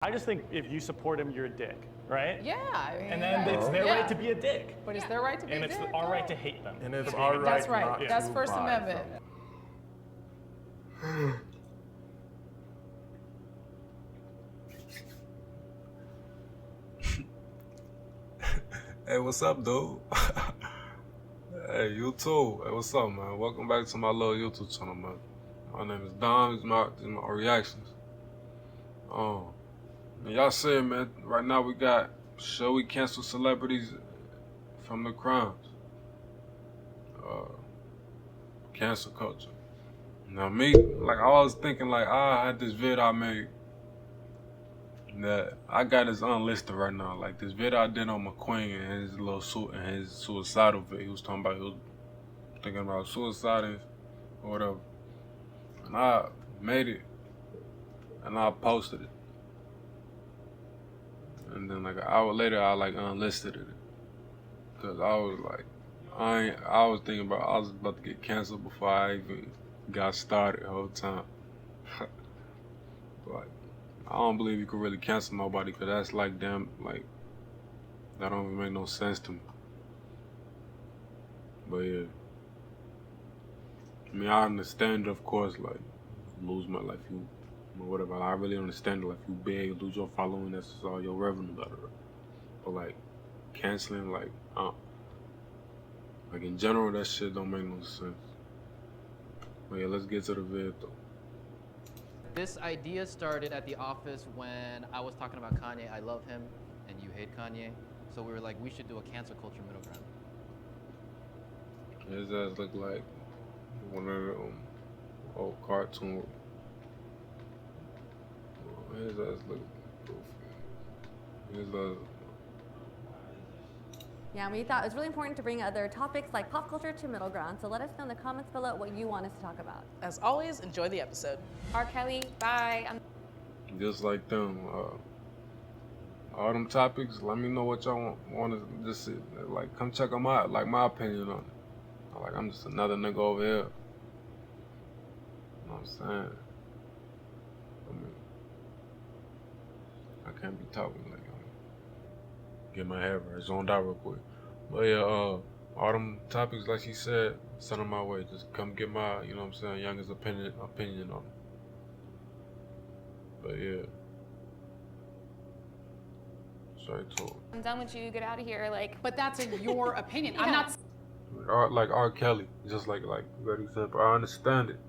I just think if you support him, you're a dick, right? Yeah, I mean, And then it's their right to be a dick. But it's their right to be And a it's dick. our right to hate them. And it's for our being right That's right. not That's to First buy Amendment. from Hey, what's up, dude? Hey, you too. Hey, what's up, man? Welcome back to my little YouTube channel, man. My name is Dom. These my reactions. Y'all see, man, right now we got, should we cancel celebrities from the crimes? Cancel culture. Now me, like I was thinking, like I had this vid I made that I got this unlisted right now. Like this vid I did on McQueen and his little and his suicidal vid. He was talking about, he was thinking about suicide or whatever. And I made it and I posted it. And then like an hour later I like unlisted it. Cause I was like, I was thinking about, I was about to get canceled before I even got started the whole time. Like, I don't believe you could really cancel nobody, cause that's like damn, like, that don't even make no sense to me. But yeah, I mean, I understand, of course, like, lose my life, you whatever. I really understand, like, you big, lose your following, that's just all your revenue, but like, canceling, like in general, that shit don't make no sense. But yeah, let's get to the vid though. This idea started at the office when I was talking about Kanye. I love him, and you hate Kanye. So we were like, we should do a cancel culture middle ground. His ass look like one of the old cartoon. His ass look goofy. His ass. Yeah, we thought it was really important to bring other topics like pop culture to middle ground. So let us know in the comments below what you want us to talk about. As always, enjoy the episode. R. Kelly, bye. Just like them, all them topics. Let me know what y'all want to just see. Like, come check them out. Like my opinion on it. Like I'm just another nigga over here. You know what I'm saying? I mean, I can't be talking like get my hair zoned out real quick. But yeah, all them topics, like she said, send them my way. Just come get my, you know what I'm saying, youngest opinion on them. But yeah. Straight to it. I'm done with you. Get out of here. Like, But that's in your opinion. Yeah. I'm not. Like R. Kelly, just like very simple. I understand it.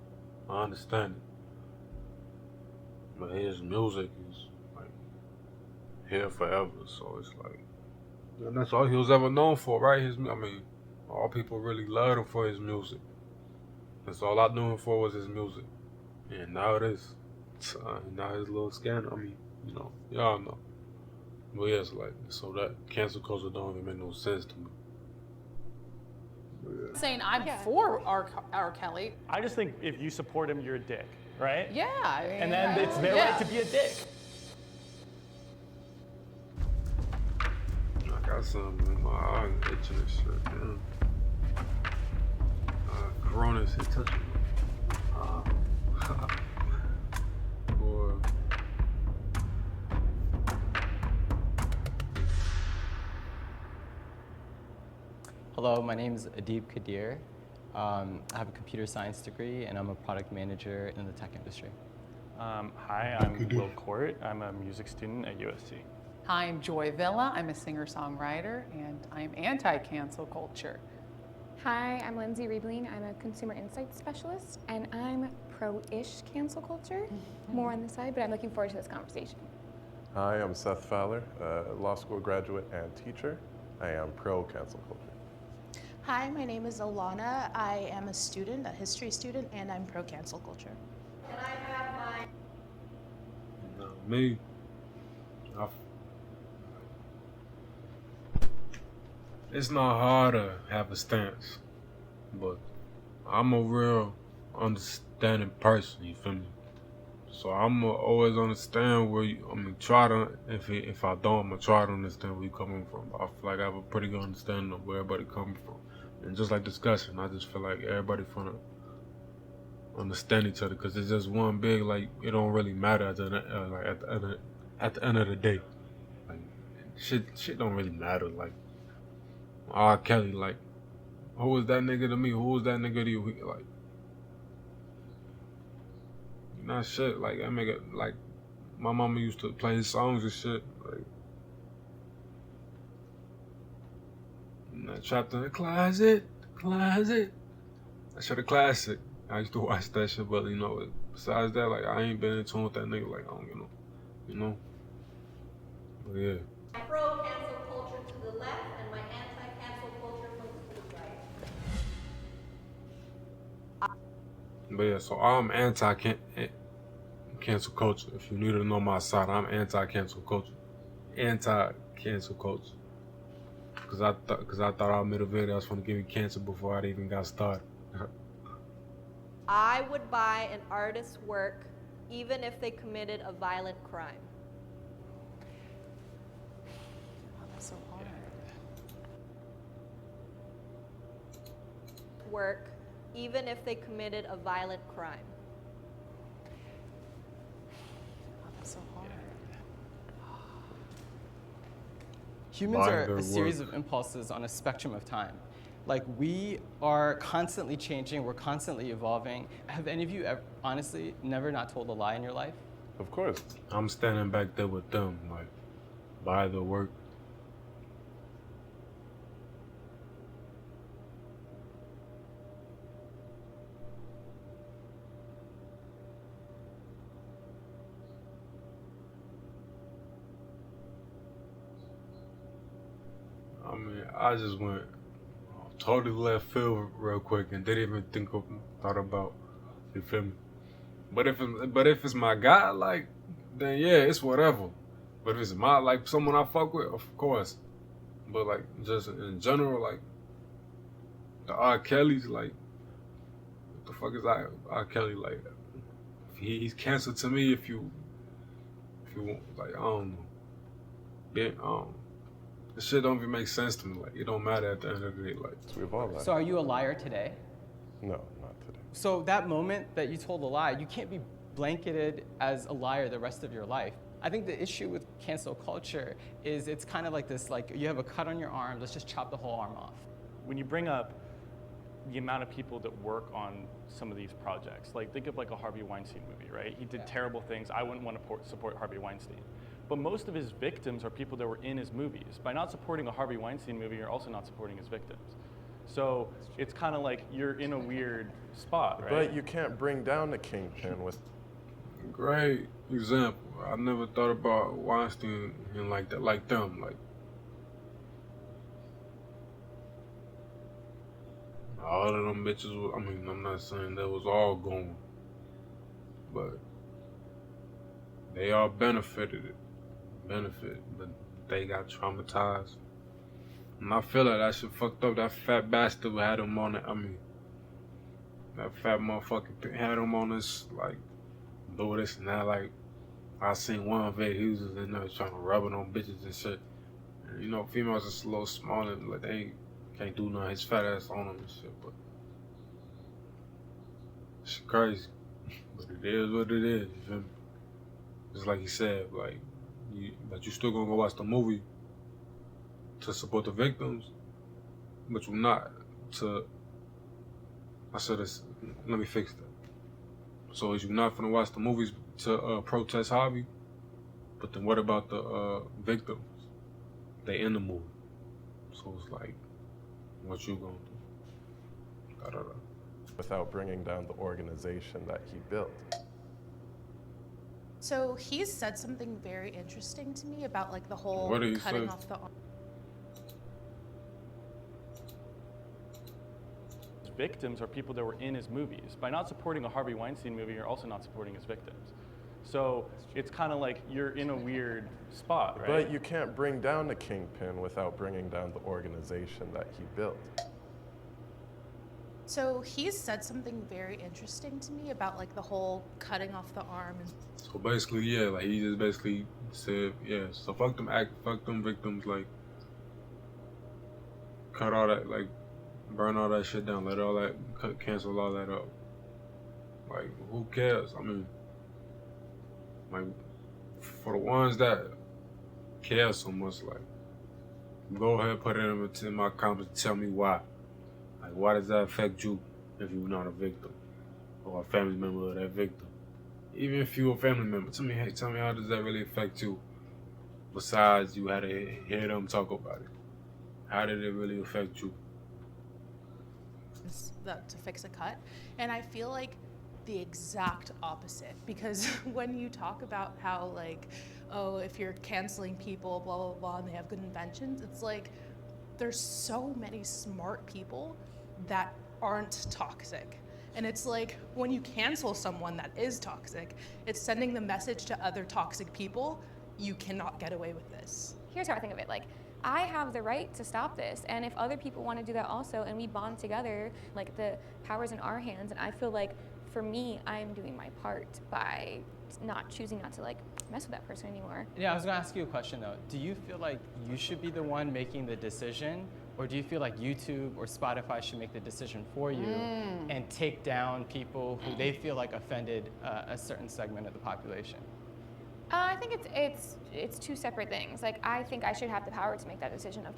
But his music is like here forever, so it's like, and that's all he was ever known for, right? I mean, all people really loved him for his music. That's all I knew him for was his music. And now it is. Now his little scandal. I mean, you know, y'all know. But yeah, it's like, so that cancel culture don't even make no sense to me. Yeah. Saying I'm for R. Kelly. I just think if you support him, you're a dick, right? Yeah, I mean, And then it's their right to be a dick. I got something in my eye and itching and shit, damn. Corona's hit touching me. Boy. Hello, my name is Adib Kadir. I have a computer science degree and I'm a product manager in the tech industry. Hi, I'm Will Court. I'm a music student at USC. Hi, I'm Joy Villa. I'm a singer-songwriter, and I'm anti-cancel culture. Hi, I'm Lindsay Riebling. I'm a consumer insights specialist, and I'm pro-ish cancel culture. More on the side, but I'm looking forward to this conversation. Hi, I'm Seth Fowler, law school graduate and teacher. I am pro cancel culture. Hi, my name is Alana. I am a student, a history student, and I'm pro cancel culture. can I have my... Me, it's not hard to have a stance, but I'm a real understanding person, you feel me? So I'm gonna always understand where you, try to, if I don't, I'm gonna try to understand where you're coming from. I feel like I have a pretty good understanding of where everybody coming from. And just like discussion, I just feel like everybody finna understand each other, because it's just one big, like, it don't really matter at the at the end of the day, like shit don't really matter. Like R. Kelly, like who was that nigga to me? Who was that nigga to you? Like not shit. Like that nigga, like my mama used to play his songs and shit. Like trapped in the closet. That shit a classic. I used to watch that shit, but you know, besides that, like I ain't been in tune with that nigga. Like I don't, you know. But yeah. Pro-cancel culture to the left and my anti-cancel culture to the right. But yeah, so I'm anti-cancel culture. If you need to know my side, I'm anti-cancel culture. Anti-cancel culture. Cause I thought I made a video that was gonna give me cancer before I even got started. I would buy an artist's work even if they committed a violent crime. That's so hard. Work even if they committed a violent crime. That's so hard. Humans Buy are their a series work. of impulses on a spectrum of time. Like, we are constantly changing, we're constantly evolving. Have any of you ever, honestly, never not told a lie in your life? Of course. I'm standing back there with them, like, buy the work. I mean, I just went totally left field real quick and didn't even thought about, you feel me? But if it's my guy, like, then yeah, it's whatever. But if it's like someone I fuck with, of course. But like just in general, like the R. Kelly's, like, what the fuck is R. Kelly like? He's cancer to me if you want, like, I don't know. Yeah, this shit don't even make sense to me. Like, it don't matter at the end of the day. Like, We've all lied. So are you a liar today? No, not today. So that moment that you told a lie, you can't be blanketed as a liar the rest of your life. I think the issue with cancel culture is it's kind of like this, like, you have a cut on your arm, let's just chop the whole arm off. When you bring up the amount of people that work on some of these projects, like think of like a Harvey Weinstein movie, right? He did terrible things. I wouldn't want to support Harvey Weinstein. But most of his victims are people that were in his movies. By not supporting a Harvey Weinstein movie, you're also not supporting his victims. So it's kind of like you're in a weird spot, right? But you can't bring down the kingpin with. great example. I never thought about Weinstein and like that, like them, like. All of them bitches, I mean, I'm not saying that was all gone, but they all benefited, but they got traumatized. And I feel like that shit fucked up. That fat bastard had him on it. I mean, that fat motherfucker had him on this, like, do this and that. Like, I seen one vid, he was just in there trying to rub it on bitches and shit. And, you know, females just a little smaller, like, they can't do nothing. His fat ass on them and shit, but it's crazy. But it is what it is, you feel me? Just like he said, like, but you still gonna go watch the movie to support the victims, but you're not to. Let me fix that. So is you not gonna watch the movies to protest Harvey, but then what about the victims? They in the movie, so it's like, what you gonna do? Da, da, da. Without bringing down the organization that he built. So he's said something very interesting to me about like the whole What did he cutting say? off the arm. His victims are people that were in his movies. By not supporting a Harvey Weinstein movie, you're also not supporting his victims. So it's kind of like you're in a weird spot, right? But you can't bring down the kingpin without bringing down the organization that he built. So he's said something very interesting to me about like the whole cutting off the arm and So basically, yeah, like he just basically said, yeah, so fuck them victims, like, cut all that, like, burn all that shit down, let all that, cancel all that up. Like, who cares? I mean, like, for the ones that care so much, like, go ahead, put it in my comments. Tell me why. Like, why does that affect you if you're not a victim or a family member of that victim? Even if you're a family member, tell me, hey, tell me how does that really affect you? Besides, you had to hear them talk about it. How did it really affect you? To fix a cut, and I feel like the exact opposite, because when you talk about how, like, oh, if you're canceling people, blah blah blah, and they have good inventions, it's like there's so many smart people that aren't toxic. And it's like when you cancel someone that is toxic, it's sending the message to other toxic people, you cannot get away with this. Here's how I think of it, like, I have the right to stop this, and if other people want to do that also, and we bond together, like, the power's in our hands, and I feel like, for me, I'm doing my part by choosing not to, like, mess with that person anymore. Yeah, I was gonna ask you a question though. Do you feel like you should be the one making the decision, or do you feel like YouTube or Spotify should make the decision for you and take down people who they feel like offended a certain segment of the population? I think it's two separate things. Like, I think I should have the power to make that decision of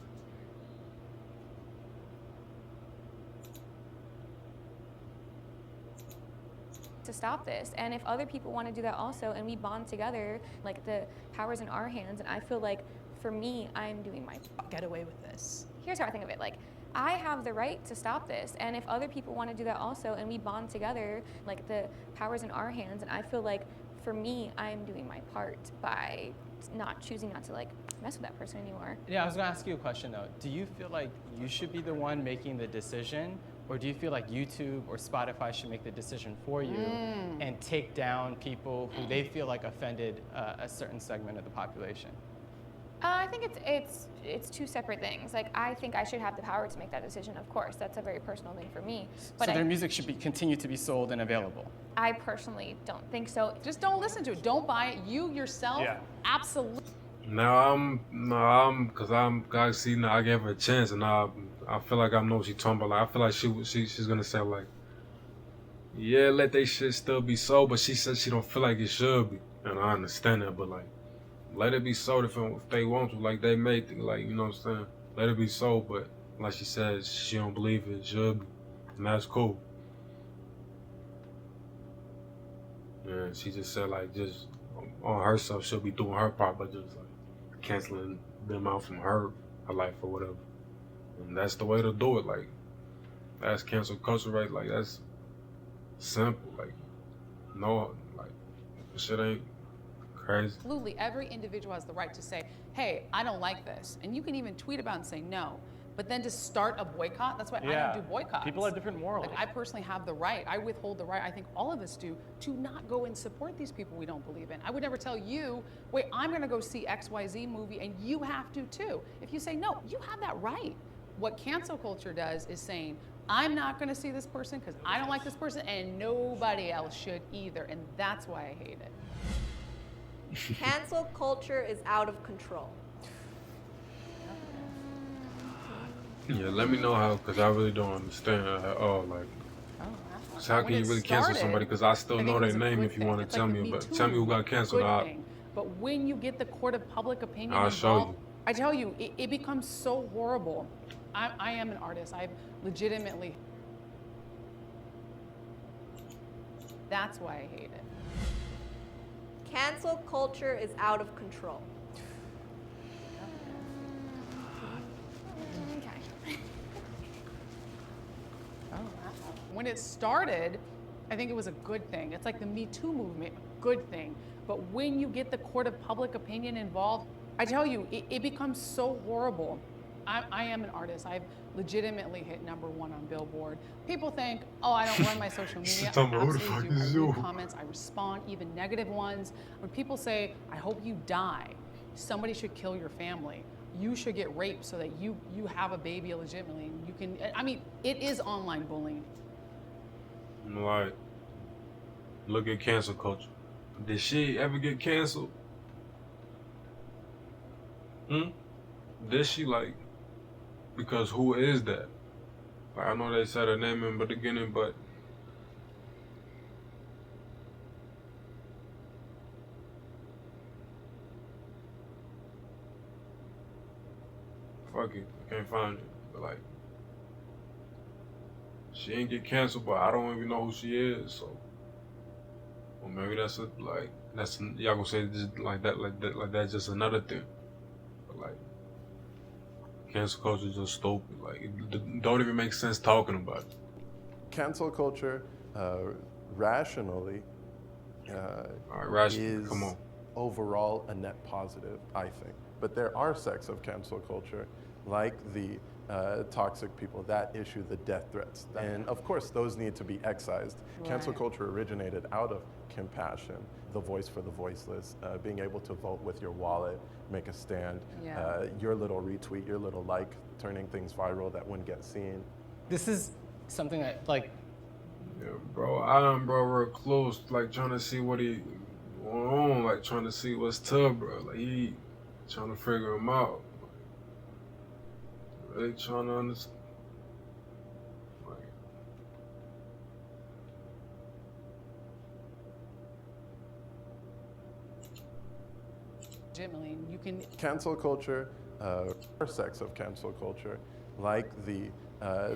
to stop this, and if other people want to do that also, and we bond together, like, the power's in our hands, and I feel like, for me, I'm doing my Get away with this. Here's how I think of it, like, I have the right to stop this, and if other people want to do that also, and we bond together, like, the power's in our hands, and I feel like, for me, I'm doing my part by choosing not to, like, mess with that person anymore. Yeah, I was gonna ask you a question though. Do you feel like you should be the one making the decision, or do you feel like YouTube or Spotify should make the decision for you and take down people who they feel like offended a certain segment of the population? I think it's two separate things. Like, I think I should have the power to make that decision. Of course, that's a very personal thing for me. But So their music should continue to be sold and available. I personally don't think so. Just don't listen to it. Don't buy it. You yourself, Yeah. absolutely. Cause guys, see, now I gave her a chance, and now I feel like I know what she's talking about. Like, I feel like she's gonna say, like, yeah, let they shit still be sold, but she said she don't feel like it should be, and I understand that, but, like, let it be sold if they want to, like they made, like, you know what I'm saying? Let it be sold, but like she says, she don't believe it should be, and that's cool. And she just said, like, just on herself, she'll be doing her part, but just like canceling them out from her life or whatever. And that's the way to do it. Like, that's cancel culture, right? Like, that's simple. Like, no, like, shit ain't crazy. Absolutely, every individual has the right to say, hey, I don't like this. And you can even tweet about it and say no. But then to start a boycott, that's why I don't do boycotts. People have different morals. Like, I personally have the right, I withhold the right, I think all of us do, to not go and support these people we don't believe in. I would never tell you, wait, I'm gonna go see XYZ movie and you have to too. If you say no, you have that right. What cancel culture does is saying, I'm not gonna see this person because I don't like this person and nobody else should either. And that's why I hate it. Cancel culture is out of control. Yeah, let me know how, because I really don't understand at all. Like, so how can you really cancel somebody? Because I still know their name if you want to tell me. But tell me who got canceled. But when you get the court of public opinion I'll show involved, you. I tell you, it becomes so horrible. I am an artist. I've legitimately. That's why I hate it. Cancel culture is out of control. Okay. When it started, I think it was a good thing. It's like the Me Too movement, good thing. But when you get the court of public opinion involved, I tell you, it becomes so horrible. I am an artist. I've legitimately hit #1 on Billboard. People think, oh, I don't run my social media. I absolutely do. I read comments, I respond, even negative ones. When people say, I hope you die, somebody should kill your family. You should get raped so that you have a baby legitimately. And you can, I mean, it is online bullying. Like, look at cancel culture. Did she ever get canceled? Did she, like, because who is that? Like, I know they said her name in the beginning, but fuck it, I can't find it. But like, she ain't get canceled, but I don't even know who she is. So, well, maybe that's y'all gonna say just like that's just another thing. But like, cancel culture is just stupid. Like, it don't even make sense talking about it. Cancel culture, rationally, All right, rational. is Come on. overall a net positive, I think. But there are sects of cancel culture, like the toxic people that issue the death threats. And of course, those need to be excised. Cancel Right. culture originated out of compassion, the voice for the voiceless, being able to vote with your wallet, make a stand, Yeah. your little retweet, your little like, turning things viral that wouldn't get seen. This is something that, like, Yeah, bro, bro, real close, like trying to see what he going on, like trying to see what's to, bro. Like he trying to figure him out. Like, really trying to understand. Like, Legitimately, you can. Cancel culture, or sects of cancel culture, like the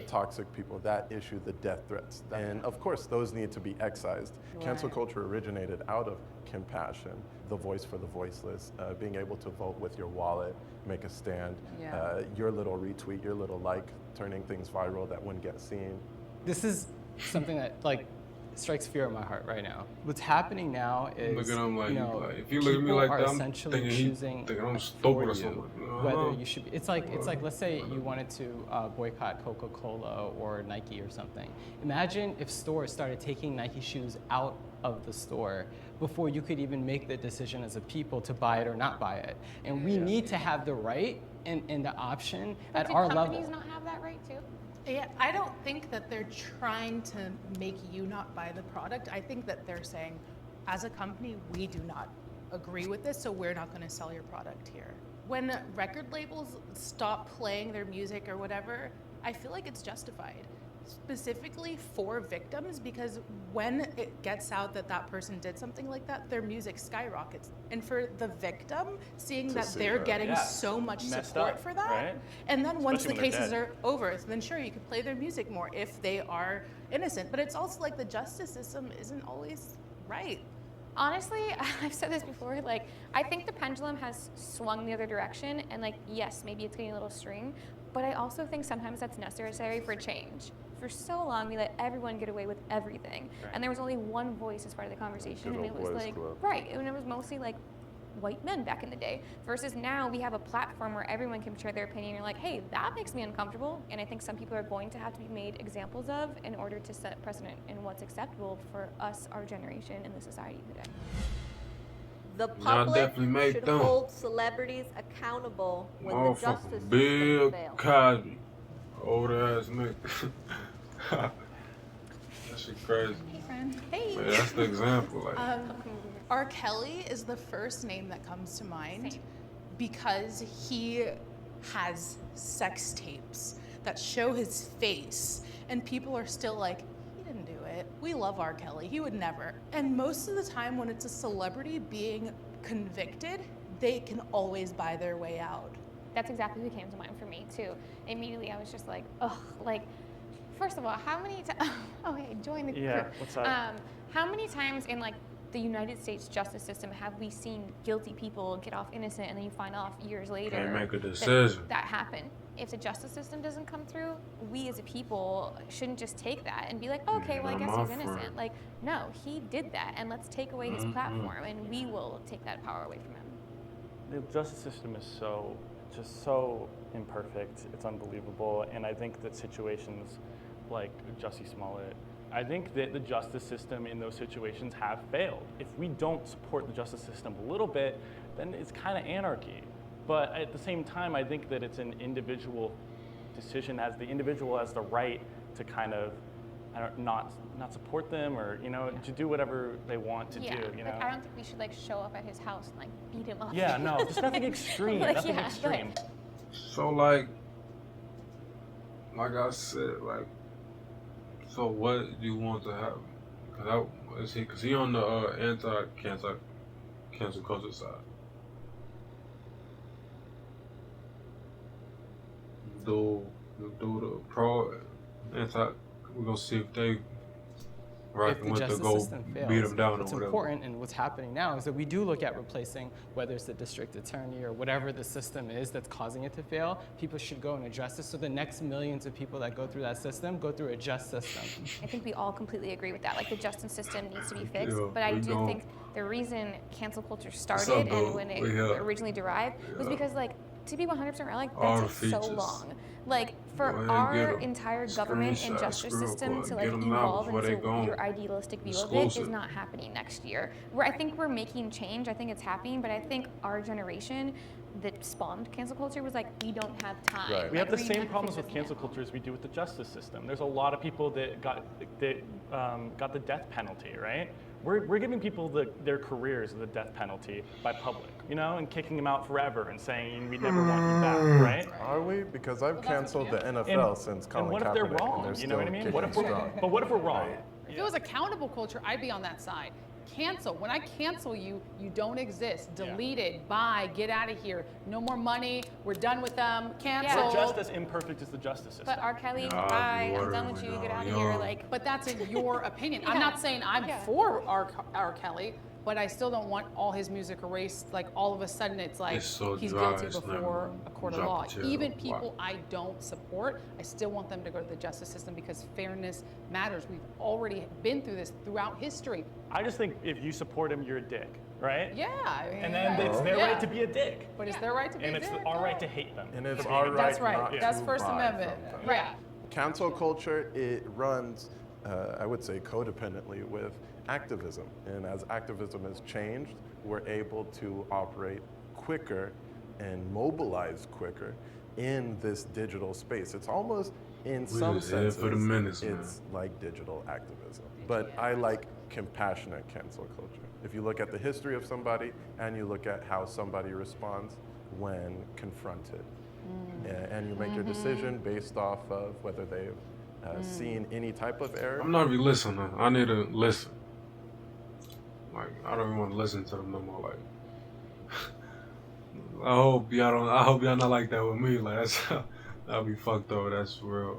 toxic people that issue the death threats. And of course, those need to be excised. Cancel Right. culture originated out of compassion, the voice for the voiceless, being able to vote with your wallet, make a stand, Yeah. your little retweet, your little like, turning things viral that wouldn't get seen. this is something that, like, strikes fear in my heart right now. What's happening now is, look at him like, you know, like if you look at me people like are that, I'm essentially thinking choosing I'm for stupid or you something. whether you should be. It's like let's say you wanted to boycott Coca-Cola or Nike or something. Imagine if stores started taking Nike shoes out of the store before you could even make the decision as a people to buy it or not buy it. And we need to have the right and the option at our level. Companies not have that right too? Yeah, I don't think that they're trying to make you not buy the product. I think that they're saying, as a company, we do not agree with this, so we're not going to sell your product here. When record labels stop playing their music or whatever, I feel like it's justified, specifically for victims, because when it gets out that that person did something like that, their music skyrockets. And for the victim, seeing that see they're that. getting Yeah. so much Messed support up, for that, right? and then once Especially the when they're cases dead. are over, then sure, you can play their music more if they are innocent. But it's also like the justice system isn't always right. Honestly, I've said this before, like, I think the pendulum has swung the other direction, and like, yes, maybe it's getting a little extreme, but I also think sometimes that's necessary for change. For so long, we let everyone get away with everything, Right. and there was only one voice as part of the conversation, Good and it old was boys like, club. right, and it was mostly like white men back in the day, versus now we have a platform where everyone can share their opinion. You're like, hey, that makes me uncomfortable, and I think some people are going to have to be made examples of in order to set precedent in what's acceptable for us, our generation, and the society today. The I public definitely made should them. hold celebrities accountable when the justice Motherfucking system Bill fails. Cosby, old ass nigga. That shit crazy. Hey, friend. Hey. Man, that's the example. Like, R. Kelly is the first name that comes to mind Same. because he has sex tapes that show his face, and people are still like, he didn't do it. We love R. Kelly. He would never. And most of the time, when it's a celebrity being convicted, they can always buy their way out. That's exactly who came to mind for me too. Immediately, I was just like, ugh, like, first of all, how many times? Oh, hey, join the crew. Yeah, what's up? How many times in like the United States justice system have we seen guilty people get off innocent and then you find off years later Can't make a that- decision. that happened? If the justice system doesn't come through, we as a people shouldn't just take that and be like, okay, well, I Not guess my he's innocent. friend. Like, no, he did that, and let's take away his platform, and we will take that power away from him. The justice system is just so imperfect. It's unbelievable. And I think that situations like Jussie Smollett, I think that the justice system in those situations have failed. If we don't support the justice system a little bit, then it's kind of anarchy. But at the same time, I think that it's an individual decision, as the individual has the right to kind of not support them, or to do whatever they want to do. Like, I don't think we should like show up at his house and like beat him up. Yeah, no, just nothing extreme. Like, nothing yeah, extreme. so like I said, like, so what do you want to happen? Cause he on the anti-cancel culture side. the pro anti. We're gonna see if they If rocking the with the justice go system beat fails, them down or what's whatever. important and what's happening now is that we do look at replacing, whether it's the district attorney or whatever the system is that's causing it to fail, people should go and address this so the next millions of people that go through that system go through a just system. I think we all completely agree with that. Like the justice system needs to be fixed. Yeah, But I we do don't. think the reason cancel culture up, started though? and when it We here. originally derived was Yeah. because like to be 100% right, like All that the takes so features. long. Like Go for ahead and our get 'em. entire government and Screenshot, justice screen system record, to get like 'em out evolve before they into gone. your idealistic view of Exclusive. it is not happening next year. I think we're making change. I think it's happening, but I think our generation that spawned cancel culture was like, we don't have time. Right. We have the Like, same have to problems fix with this cancel now. culture as we do with the justice system. There's a lot of people that got the death penalty, right? We're giving people their careers the death penalty by public, you know, and kicking them out forever and saying we never want you back, right? Are we? Because I've canceled the And- NFL since Colin and what if Kaepernick, they're and wrong? they're You know what I still mean? What if kicking we're, strong. but what if we're wrong? Right. If it was accountable culture, I'd be on that side. Cancel. When I cancel you, you don't exist. Yeah. Deleted. Bye. Get out of here. No more money. We're done with them. We're Cancel. just as imperfect as the justice system. But R. Kelly, Nah, bye, you I'm done whatever, with you, you get know, out of here. young. Like, But that's in your opinion. I'm Yeah. not saying I'm Yeah. for R. Kelly, but I still don't want all his music erased. Like all of a sudden, it's like It's so he's dry, guilty it's before never a court of drop law. a chair Even or people what. I don't support, I still want them to go to the justice system because fairness matters. We've already been through this throughout history. I just think if you support him, you're a dick, right? Yeah. I mean, And then it's their yeah. right to be a dick. But it's their right to be And a it's dick, our right yeah. to hate them. And it's for our being a right That's right. not That's to First buy Amendment. from them. Yeah. Cancel culture, it runs, I would say, codependently with activism. And as activism has changed, we're able to operate quicker and mobilize quicker in this digital space. It's almost, in some just here senses, for the minutes, it's like digital activism. But I like compassionate cancel culture. If you look at the history of somebody and you look at how somebody responds when confronted, and you make your decision based off of whether they've seen any type of error. I'm not really listening. I need to listen. Like, I don't even want to listen to them no more. Like, I hope y'all not like that with me. Like, that'll be fucked up. That's real.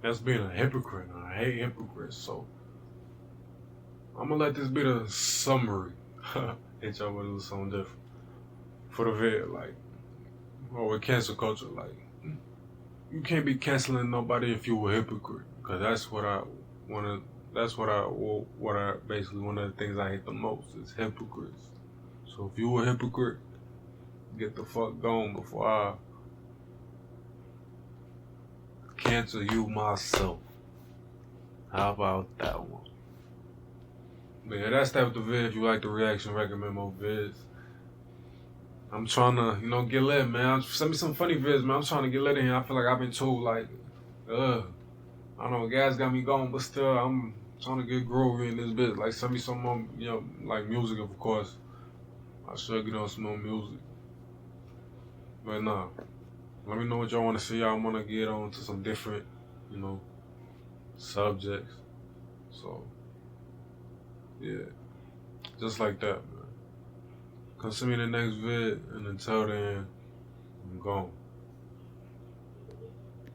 That's being a hypocrite. And I hate hypocrites. So I'm gonna let this be the summary. Hit y'all with a little something different for the vid, like, or with cancel culture, like. You can't be canceling nobody if you're a hypocrite, because that's what I want to. That's what I basically one of the things I hate the most is hypocrites. So if you a hypocrite, get the fuck gone before I cancel you myself. How about that one? But yeah, that's that with the vid. If you like the reaction, recommend more vids. I'm trying to, get lit, man. Send me some funny vids, man. I'm trying to get lit in here. I feel like I've been told, like, I don't know, gas got me going, but still, I'm trying to get groovy in this bit. Like, send me some more, like music, of course. I should get on some more music. But nah, let me know what y'all want to see. Y'all want to get on to some different, subjects. So, yeah, just like that, man. Come see me in the next vid, and until then, I'm gone.